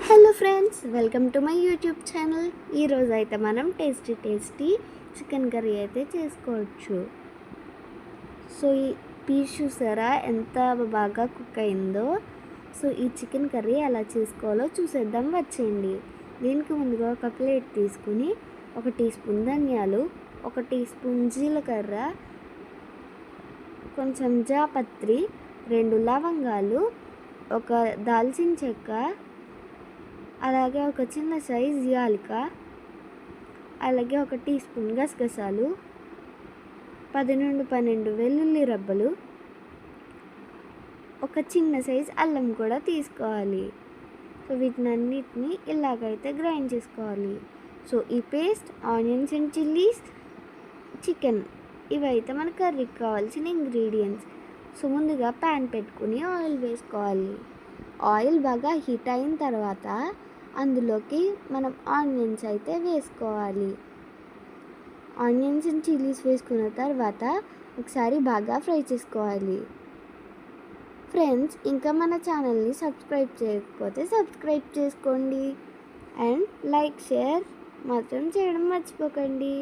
Hello friends, welcome to my YouTube channel. ఈరోజు అయితే మనం టేస్టీ చికెన్ కర్రీ అయితే చేసుకోవచ్చు. సో ఈ పీస్ చూసారా ఎంత బాగా కుక్ అయిందో. సో ఈ చికెన్ కర్రీ ఎలా చేసుకోవాలో చూసేద్దాం వచ్చేయండి. దీనికి ముందుగా ఒక ప్లేట్ తీసుకుని 1 టీ స్పూన్ ధనియాలు, 1 టీ స్పూన్ జీలకర్ర, కొంచెం జాపత్రి, 2 లవంగాలు, ఒక దాల్చిన చెక్క, అలాగే ఒక చిన్న సైజ్ యాలక, అలాగే 1 టీ స్పూన్ గసగసాలు, 10 నుండి 12 వెల్లుల్లి రబ్బలు, ఒక చిన్న సైజ్ అల్లం కూడా తీసుకోవాలి. సో వీటినన్నిటిని ఇలాగైతే గ్రైండ్ చేసుకోవాలి. సో ఈ paste, onions and chillies, chicken, ఇవైతే మన కర్రీకి కావాల్సిన ఇంగ్రీడియంట్స్. సో ముందుగా ప్యాన్ పెట్టుకుని ఆయిల్ వేసుకోవాలి. ఆయిల్ బాగా హీట్ అయిన తర్వాత అందులోకి మనం ఆనియన్స్ అయితే వేసుకోవాలి. ఆనియన్స్ అండ్ చిల్లీస్ వేసుకున్న తర్వాత ఒకసారి బాగా ఫ్రై చేసుకోవాలి. ఫ్రెండ్స్, ఇంకా మన ఛానల్ని సబ్స్క్రైబ్ చేయకపోతే సబ్స్క్రైబ్ చేసుకోండి అండ్ లైక్, షేర్ మాత్రం చేయడం మర్చిపోకండి.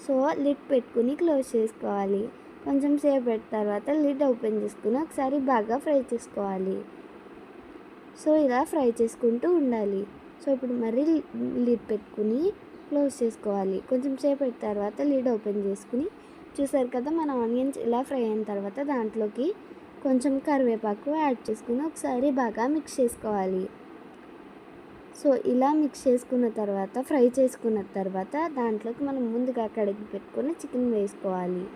సో లిడ్ పెట్టుకుని క్లోజ్ చేసుకోవాలి. కొంచెం సేపటి తర్వాత లిడ్ ఓపెన్ చేసుకుని ఒకసారి బాగా ఫ్రై చేసుకోవాలి. సో ఇలా ఫ్రై చేసుకుంటూ ఉండాలి. సో ఇప్పుడు మరీ లిడ్ పెట్టుకుని క్లోజ్ చేసుకోవాలి. కొంచెం సేపటి తర్వాత లిడ్ ఓపెన్ చేసుకుని చూసారు కదా, మన ఆనియన్స్ ఇలా ఫ్రై అయిన తర్వాత దాంట్లోకి కొంచెం కరివేపాకు యాడ్ చేసుకుని ఒకసారి బాగా మిక్స్ చేసుకోవాలి. సో ఇలా మిక్స్ చేసుకున్న తర్వాత ఫ్రై చేసుకున్న తర్వాత దాంట్లోకి మనం ముందుగా కడిగి పెట్టుకొని చికెన్ వేసుకోవాలి.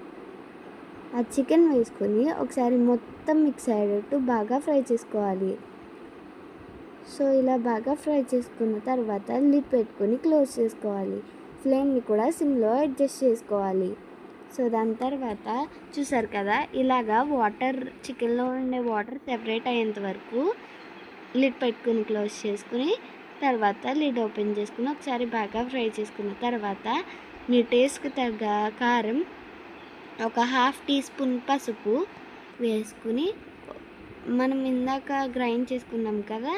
ఆ చికెన్ వేసుకొని ఒకసారి మొత్తం మిక్స్ అయ్యేటట్టు బాగా ఫ్రై చేసుకోవాలి. సో ఇలా బాగా ఫ్రై చేసుకున్న తర్వాత లిడ్ పెట్టుకొని క్లోజ్ చేసుకోవాలి. ఫ్లేమ్ని కూడా సిమ్లో అడ్జస్ట్ చేసుకోవాలి. సో దాని తర్వాత చూసారు కదా, ఇలాగా వాటర్, చికెన్లో ఉండే వాటర్ సెపరేట్ అయ్యేంత వరకు లిడ్ పెట్టుకుని క్లోజ్ చేసుకుని తర్వాత లిడ్ ఓపెన్ చేసుకుని ఒకసారి బాగా ఫ్రై చేసుకున్న తర్వాత మీ టేస్ట్కి తగ్గ కారం, ఒక 1/2 టీ స్పూన్ పసుపు వేసుకుని మనం ఇందాక గ్రైండ్ చేసుకున్నాం కదా,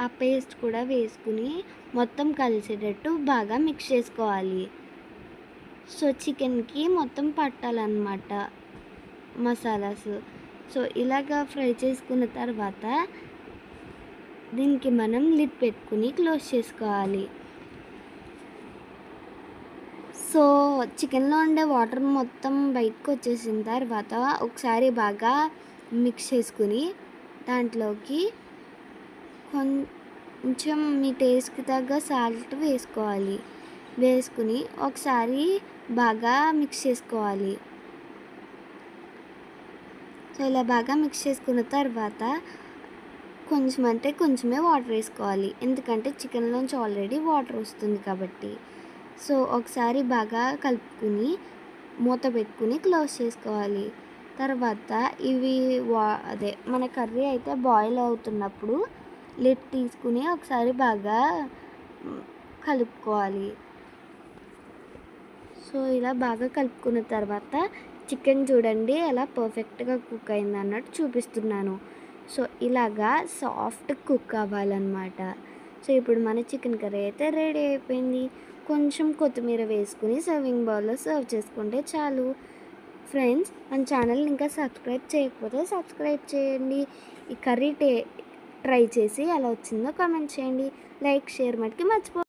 ఆ పేస్ట్ కూడా వేసుకుని మొత్తం కలిసేటట్టు బాగా మిక్స్ చేసుకోవాలి. సో చికెన్కి మొత్తం పట్టాలన్నమాట మసాలాస్. సో ఇలాగా ఫ్రై చేసుకున్న తర్వాత దీనికి మనం లిడ్ పెట్టుకుని క్లోజ్ చేసుకోవాలి. సో చికెన్లో ఉండే వాటర్ మొత్తం బయటకు వచ్చేసిన తర్వాత ఒకసారి బాగా మిక్స్ చేసుకుని దాంట్లోకి కొంచెం మీ టేస్ట్కి తగ్గ సాల్ట్ వేసుకోవాలి. వేసుకుని ఒకసారి బాగా మిక్స్ చేసుకోవాలి. సో ఇలా బాగా మిక్స్ చేసుకున్న తర్వాత కొంచెమే వాటర్ వేసుకోవాలి, ఎందుకంటే చికెన్లోంచి ఆల్రెడీ వాటర్ వస్తుంది కాబట్టి. సో ఒకసారి బాగా కలుపుకుని మూత పెట్టుకుని క్లోజ్ చేసుకోవాలి. తర్వాత ఇవి మన కర్రీ అయితే బాయిల్ అవుతున్నప్పుడు లిడ్ తీసుకుని ఒకసారి బాగా కలుపుకోవాలి. సో ఇలా బాగా కలుపుకున్న తర్వాత చికెన్ చూడండి ఎలా పర్ఫెక్ట్గా కుక్ అయింది అన్నట్టు చూపిస్తున్నాను. సో ఇలాగా సాఫ్ట్ కుక్ అవ్వాలన్నమాట. సో ఇప్పుడు మన చికెన్ కర్రీ అయితే రెడీ అయిపోయింది. కొంచెం కొత్తిమీర వేసుకుని సర్వింగ్ బౌల్లో సర్వ్ చేసుకుంటే చాలు. ఫ్రెండ్స్, మన ఛానల్ని ఇంకా సబ్స్క్రైబ్ చేయకపోతే సబ్స్క్రైబ్ చేయండి. ఈ కర్రీ ట్రై చేసి ఎలా వచ్చిందో కామెంట్ చేయండి. లైక్, షేర్ మటుకి మర్చిపో